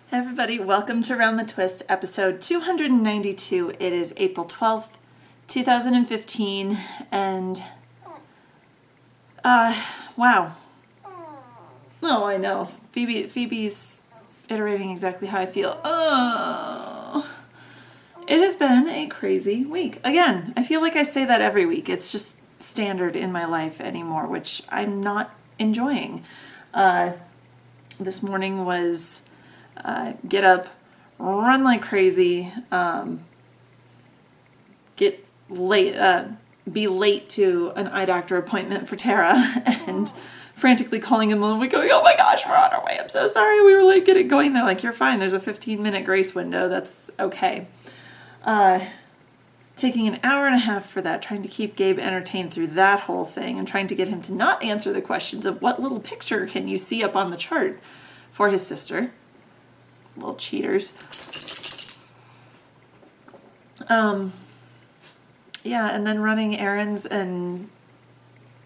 Everybody, welcome to Round the Twist, episode 292. It is April 12th, 2015, and, wow. Oh, I know. Phoebe's iterating exactly how I feel. Oh. It has been a crazy week. Again, I feel like I say that every week. It's just standard in my life anymore, which I'm not enjoying. This morning was get up, run like crazy, get late, be late to an eye doctor appointment for Tara, and frantically calling him and going, oh my gosh, we're on our way. I'm so sorry. We were late getting going. They're like, you're fine. There's a 15-minute grace window. That's okay. Taking an hour and a half for that, trying to keep Gabe entertained through that whole thing and trying to get him to not answer the questions of what little picture can you see up on the chart for his sister. Little cheaters. Yeah, and then running errands and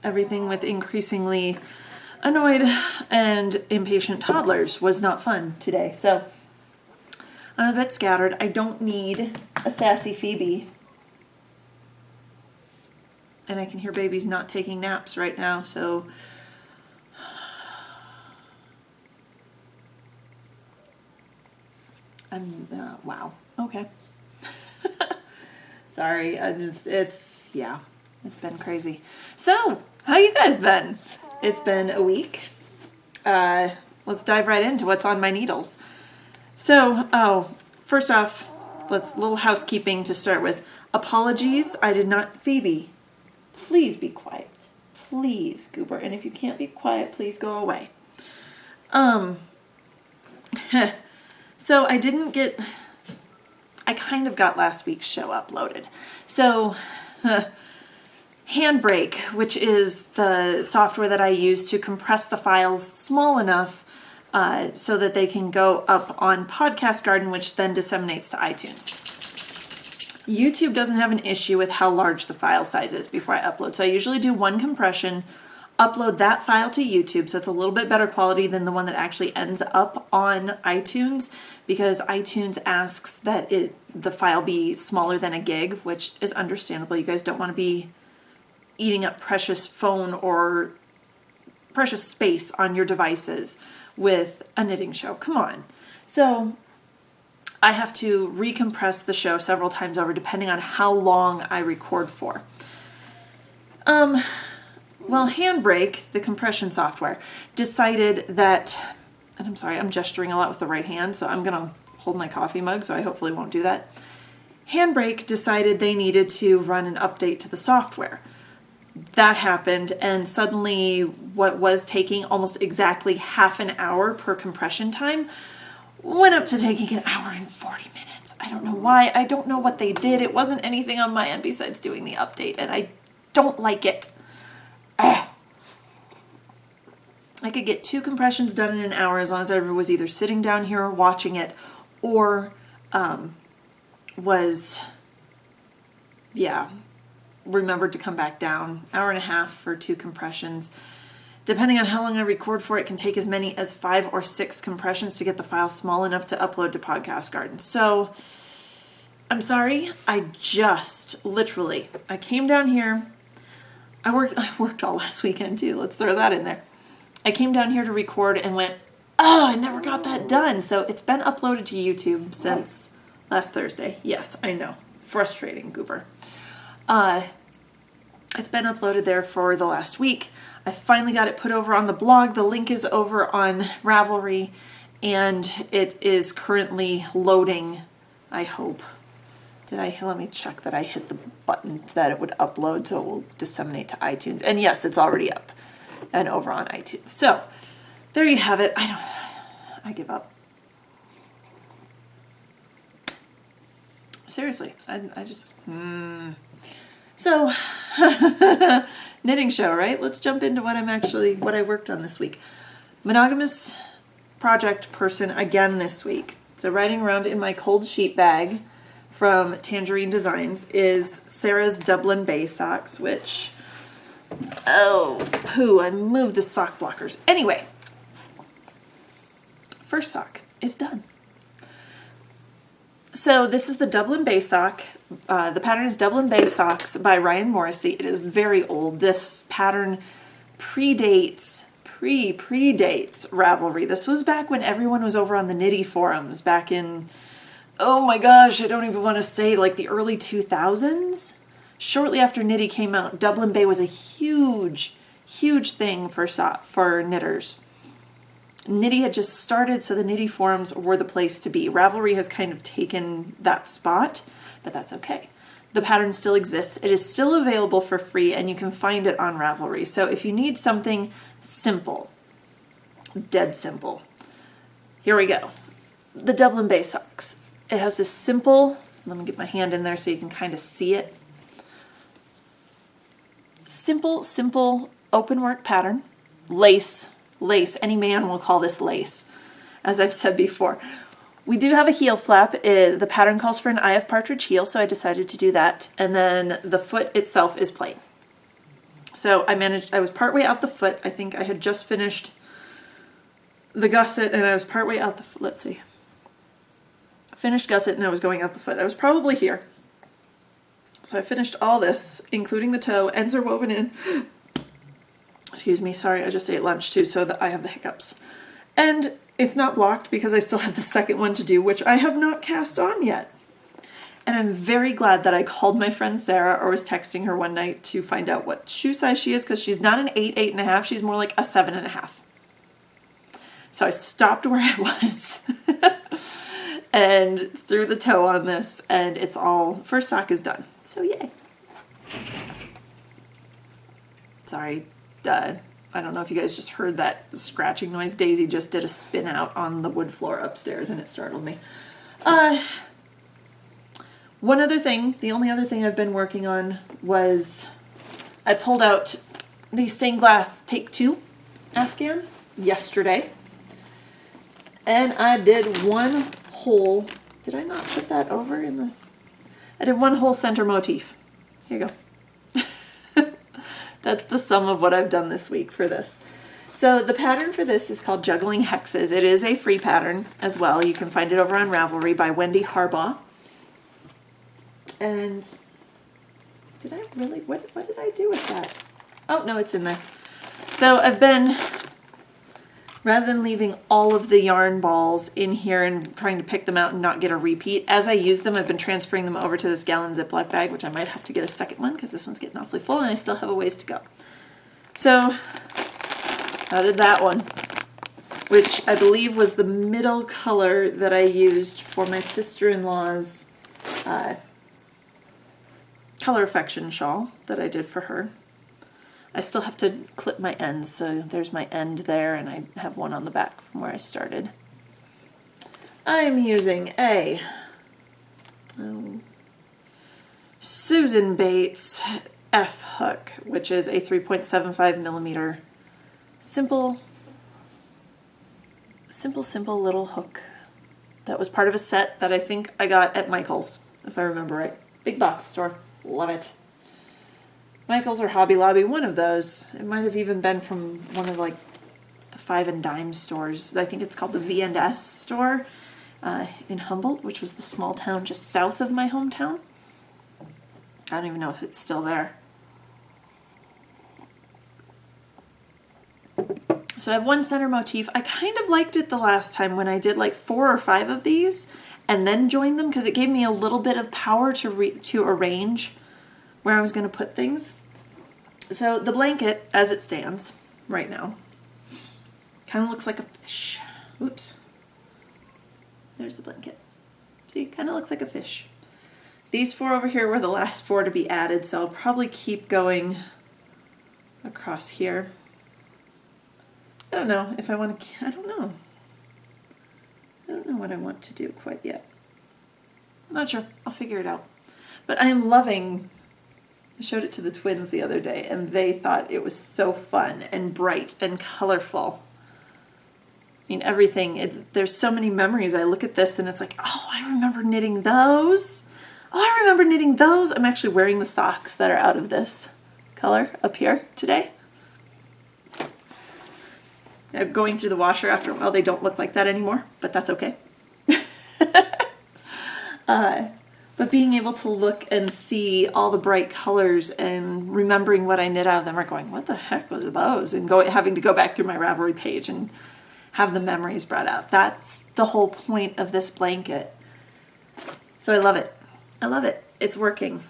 everything with increasingly annoyed and impatient toddlers was not fun today. So I'm a bit scattered. I don't need a sassy Phoebe. And I can hear babies not taking naps right now, so wow. Okay. Sorry, it's been crazy. So, how you guys been? It's been a week. Let's dive right into what's on my needles. So, first off, little housekeeping to start with. Apologies, I did not, Phoebe, please be quiet. Please, Goober, and if you can't be quiet, please go away. So I kind of got last week's show uploaded. So, Handbrake, which is the software that I use to compress the files small enough so that they can go up on Podcast Garden, which then disseminates to iTunes. YouTube doesn't have an issue with how large the file size is before I upload. So I usually do one compression, upload that file to YouTube, so it's a little bit better quality than the one that actually ends up on iTunes, because iTunes asks that the file be smaller than a gig, which is understandable. You guys don't want to be eating up precious phone or precious space on your devices with a knitting show. Come on. So I have to recompress the show several times over depending on how long I record for. Well, Handbrake, the compression software, decided that, and I'm sorry, I'm gesturing a lot with the right hand, so I'm going to hold my coffee mug, so I hopefully won't do that. Handbrake decided they needed to run an update to the software. That happened, and suddenly what was taking almost exactly half an hour per compression time went up to taking an hour and 40 minutes. I don't know why. I don't know what they did. It wasn't anything on my end besides doing the update, and I don't like it. I could get 2 compressions done in an hour as long as I was either sitting down here watching it or remembered to come back down. Hour and a half for 2 compressions. Depending on how long I record for, it can take as many as 5 or 6 compressions to get the file small enough to upload to Podcast Garden. So, I'm sorry, I came down here. I worked all last weekend too. Let's throw that in there. I came down here to record and went, I never got that done. So it's been uploaded to YouTube since last Thursday. Yes, I know. Frustrating, Goober. It's been uploaded there for the last week. I finally got it put over on the blog. The link is over on Ravelry, and it is currently loading, I hope. Let me check that I hit the button that it would upload so it will disseminate to iTunes. And yes, it's already up and over on iTunes. So, there you have it. I give up. Seriously, I just, So, knitting show, right? Let's jump into what I worked on this week. Monogamous project person again this week. So riding around in my cold sheet bag from Tangerine Designs is Sarah's Dublin Bay socks, which, I moved the sock blockers. Anyway, first sock is done. So this is the Dublin Bay sock. The pattern is Dublin Bay Socks by Ryan Morrissey. It is very old. This pattern predates Ravelry. This was back when everyone was over on the Knitty forums back in, oh my gosh, I don't even want to say, like the early 2000s. Shortly after Knitty came out, Dublin Bay was a huge thing for knitters. Knitty had just started, so the Knitty forums were the place to be. Ravelry has kind of taken that spot, but that's okay. The pattern still exists. It is still available for free, and you can find it on Ravelry. So if you need something simple, dead simple, here we go. The Dublin Bay Socks. It has this simple, let me get my hand in there so you can kind of see it. Simple open work pattern. Lace. Any man will call this lace, as I've said before. We do have a heel flap. The pattern calls for an Eye of Partridge heel, so I decided to do that. And then the foot itself is plain. So I was partway out the foot. I think I had just finished the gusset and I was partway out the foot. Let's see. Finished gusset and I was going out the foot. I was probably here. So I finished all this, including the toe. Ends are woven in. Excuse me, sorry, I just ate lunch too, so that I have the hiccups. And it's not blocked because I still have the second one to do, which I have not cast on yet. And I'm very glad that I called my friend Sarah or was texting her one night to find out what shoe size she is, because she's not an 8, 8.5, she's more like a 7.5. So I stopped where I was and threw the toe on this, and it's all, first sock is done. So yay. Sorry. I don't know if you guys just heard that scratching noise. Daisy just did a spin out on the wood floor upstairs and it startled me. One other thing, the only other thing I've been working on was I pulled out the stained glass Take 2 Afghan yesterday. And I did one whole, did I not put that over in the, I did one whole center motif. Here you go. That's the sum of what I've done this week for this. So the pattern for this is called Juggling Hexes. It is a free pattern as well. You can find it over on Ravelry by Wendy Harbaugh. And did I really, what did I do with that? Oh, no, it's in there. So I've been, rather than leaving all of the yarn balls in here and trying to pick them out and not get a repeat, as I use them, I've been transferring them over to this gallon Ziploc bag, which I might have to get a second one because this one's getting awfully full and I still have a ways to go. So, how did that one? Which I believe was the middle color that I used for my sister-in-law's color affection shawl that I did for her. I still have to clip my ends, so there's my end there, and I have one on the back from where I started. I'm using a Susan Bates F hook, which is a 3.75 millimeter simple little hook that was part of a set that I think I got at Michael's, if I remember right. Big box store. Love it. Michael's or Hobby Lobby, one of those. It might have even been from one of like the 5 and dime stores. I think it's called the V&S store in Humboldt, which was the small town just south of my hometown. I don't even know if it's still there. So I have one center motif. I kind of liked it the last time when I did like 4 or 5 of these and then joined them, because it gave me a little bit of power to arrange where I was going to put things. So the blanket, as it stands right now, kind of looks like a fish. Oops. There's the blanket. See, kind of looks like a fish. These 4 over here were the last 4 to be added, so I'll probably keep going across here. I don't know if I want to, I don't know what I want to do quite yet. Not sure. I'll figure it out. But I am loving, I showed it to the twins the other day, and they thought it was so fun and bright and colorful. I mean, everything, there's so many memories. I look at this and it's like, oh, I remember knitting those. Oh, I remember knitting those. I'm actually wearing the socks that are out of this color up here today. Going through the washer after a while, they don't look like that anymore, but that's okay. But being able to look and see all the bright colors and remembering what I knit out of them, or going, what the heck was those? And having to go back through my Ravelry page and have the memories brought out. That's the whole point of this blanket. So I love it. I love it. It's working.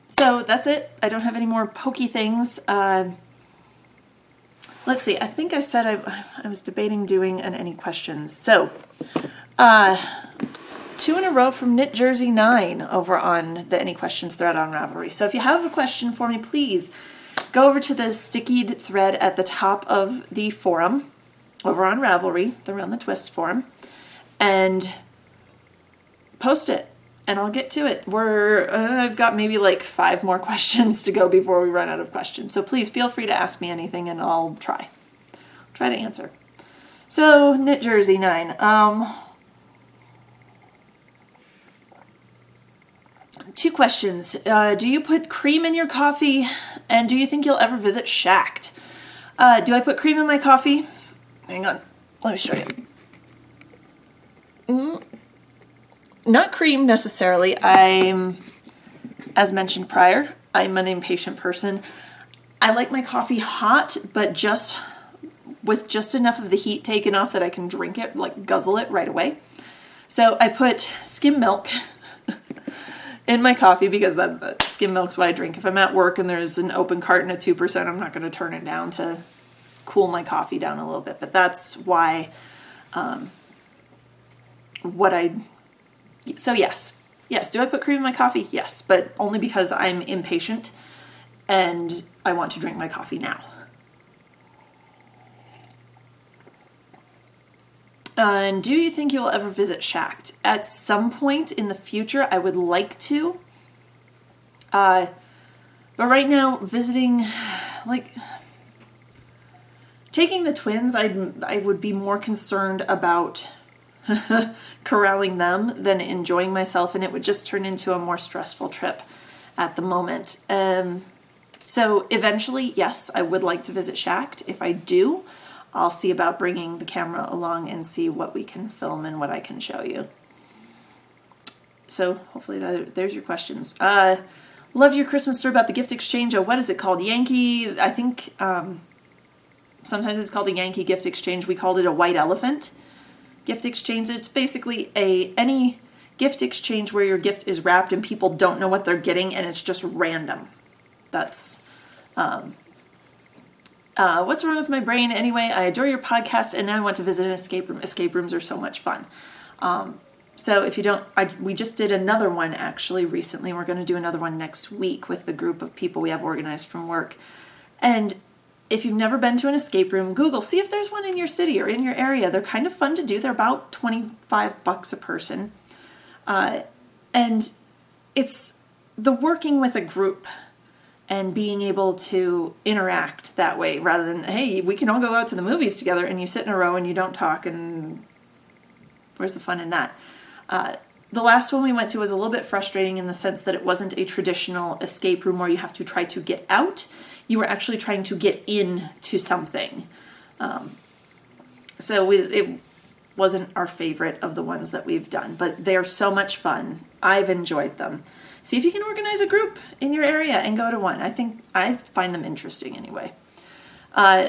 So that's it. I don't have any more pokey things. Let's see. I think I said I was debating doing an any questions. So, 2 in a row from Knit Jersey 9 over on the any questions thread on Ravelry. So if you have a question for me, please go over to the stickied thread at the top of the forum over on Ravelry, the Around the Twist forum, and post it. And I'll get to it. I've got maybe like 5 more questions to go before we run out of questions. So please feel free to ask me anything and I'll try to answer. So Knit Jersey 9. 2 questions. Do you put cream in your coffee? And do you think you'll ever visit Shacked? Do I put cream in my coffee? Hang on. Let me show you. Not cream necessarily. As mentioned prior, I'm an impatient person. I like my coffee hot, but with just enough of the heat taken off that I can drink it, like guzzle it right away. So I put skim milk in my coffee because that skim milk's what I drink. If I'm at work and there's an open carton at 2%, I'm not going to turn it down to cool my coffee down a little bit. But that's why So yes. Do I put cream in my coffee? Yes, but only because I'm impatient and I want to drink my coffee now. And do you think you'll ever visit Shacked? At some point in the future, I would like to. But right now, visiting, taking the twins, I would be more concerned about corralling them than enjoying myself, and it would just turn into a more stressful trip at the moment. So eventually, yes, I would like to visit Shacked. If I do, I'll see about bringing the camera along and see what we can film and what I can show you. So hopefully there's your questions. Love your Christmas story about the gift exchange. What is it called? Yankee, I think sometimes it's called a Yankee gift exchange. We called it a white elephant gift exchange. It's basically any gift exchange where your gift is wrapped and people don't know what they're getting and it's just random. That's what's wrong with my brain? Anyway, I adore your podcast and now I want to visit an escape room. Escape rooms are so much fun. So if you don't, we just did another one actually recently. We're going to do another one next week with the group of people we have organized from work. And if you've never been to an escape room, Google, see if there's one in your city or in your area. They're kind of fun to do. They're about $25 a person. And it's the working with a group and being able to interact that way rather than, hey, we can all go out to the movies together and you sit in a row and you don't talk and where's the fun in that? The last one we went to was a little bit frustrating in the sense that it wasn't a traditional escape room where you have to try to get out. You were actually trying to get into something. So it wasn't our favorite of the ones that we've done, but they're so much fun. I've enjoyed them. See if you can organize a group in your area and go to one. I find them interesting anyway.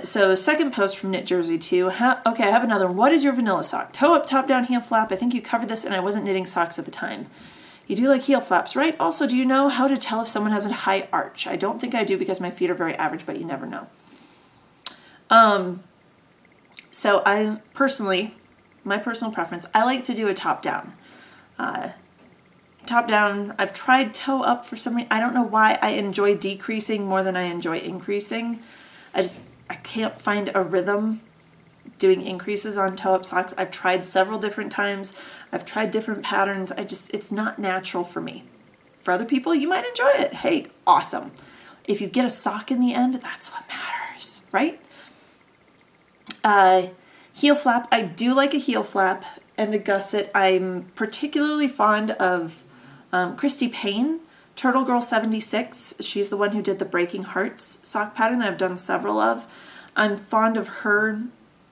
So second post from Knit Jersey 2. Okay, I have another one. What is your vanilla sock? Toe up, top down, heel flap. I think you covered this and I wasn't knitting socks at the time. You do like heel flaps, right? Also, do you know how to tell if someone has a high arch? I don't think I do because my feet are very average, but you never know. So I personally, my personal preference, I like to do a top down. Top down, I've tried toe up for some reason. I don't know why I enjoy decreasing more than I enjoy increasing. I can't find a rhythm doing increases on toe up socks. I've tried several different times. I've tried different patterns. It's not natural for me. For other people, you might enjoy it. Hey, awesome. If you get a sock in the end, that's what matters, right? Heel flap, I do like a heel flap and a gusset. I'm particularly fond of Christy Payne, Turtle Girl 76. She's the one who did the Breaking Hearts sock pattern that I've done several of. I'm fond of her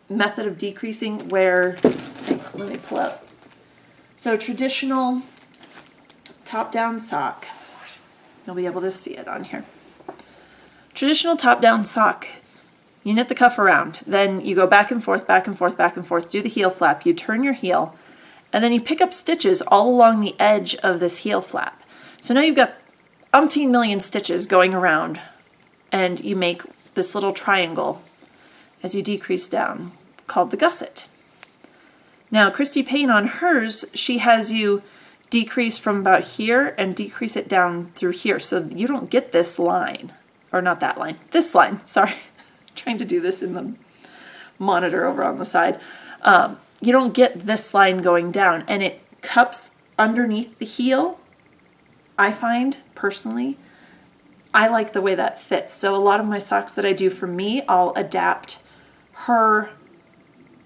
method of decreasing where, let me pull up. So traditional top-down sock. You'll be able to see it on here. Traditional top-down sock. You knit the cuff around, then you go back and forth, back and forth, back and forth, do the heel flap, you turn your heel, and then you pick up stitches all along the edge of this heel flap. So now you've got umpteen million stitches going around, and you make this little triangle as you decrease down, called the gusset. Now, Christy Payne on hers, she has you decrease from about here and decrease it down through here, so you don't get this line, or not that line, this line, sorry. Trying to do this in the monitor over on the side. You don't get this line going down, and it cups underneath the heel. I find, personally, I like the way that fits. So a lot of my socks that I do for me, I'll adapt her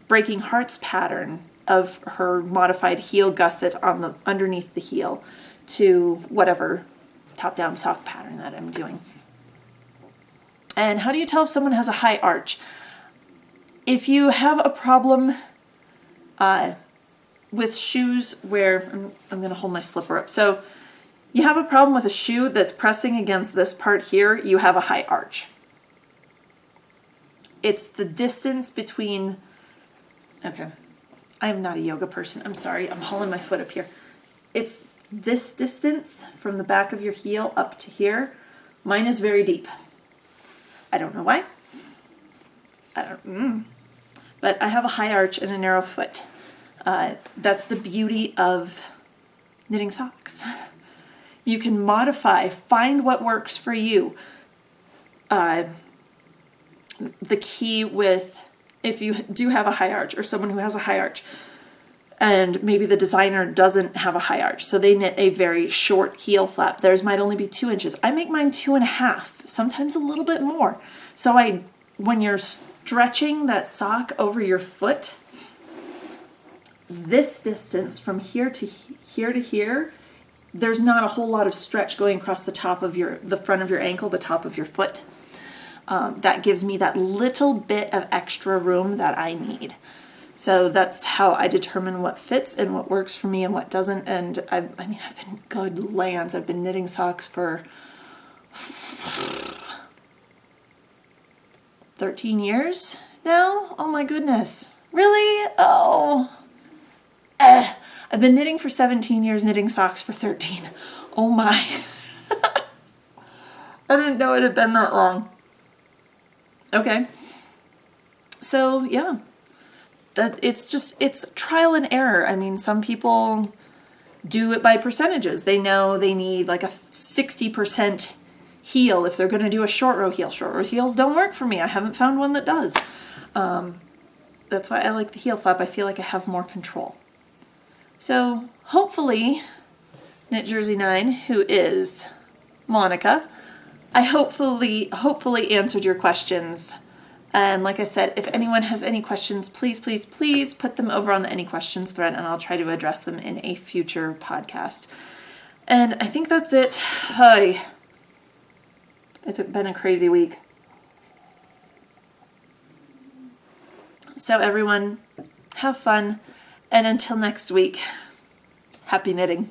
Breaking Hearts pattern of her modified heel gusset on the underneath the heel to whatever top-down sock pattern that I'm doing. And how do you tell if someone has a high arch? If you have a problem with shoes where, I'm going to hold my slipper up. So you have a problem with a shoe that's pressing against this part here, you have a high arch. It's the distance between, okay, I'm not a yoga person. I'm sorry, I'm hauling my foot up here. It's this distance from the back of your heel up to here. Mine is very deep. I don't know why. But I have a high arch and a narrow foot. That's the beauty of knitting socks. You can modify, find what works for you. The key with, if you do have a high arch or someone who has a high arch, and maybe the designer doesn't have a high arch, so they knit a very short heel flap. Theirs might only be 2 inches. I make mine 2.5, sometimes a little bit more. So when you're stretching that sock over your foot, this distance from here to here, there's not a whole lot of stretch going across the top of the front of your ankle, the top of your foot. That gives me that little bit of extra room that I need. So that's how I determine what fits and what works for me and what doesn't. And I've been, good lands, I've been knitting socks for 13 years now. Oh my goodness. Really? Oh. I've been knitting for 17 years, knitting socks for 13. Oh my. I didn't know it had been that long. Okay. So yeah. It's trial and error. I mean, some people do it by percentages. They know they need like a 60% heel if they're going to do a short row heel. Short row heels don't work for me. I haven't found one that does. That's why I like the heel flap. I feel like I have more control. So hopefully, Knit Jersey 9, who is Monica, I hopefully answered your questions. And like I said, if anyone has any questions, please, please, please put them over on the Any Questions thread, and I'll try to address them in a future podcast. And I think that's it. Hi. It's been a crazy week. So everyone, have fun. And until next week, happy knitting.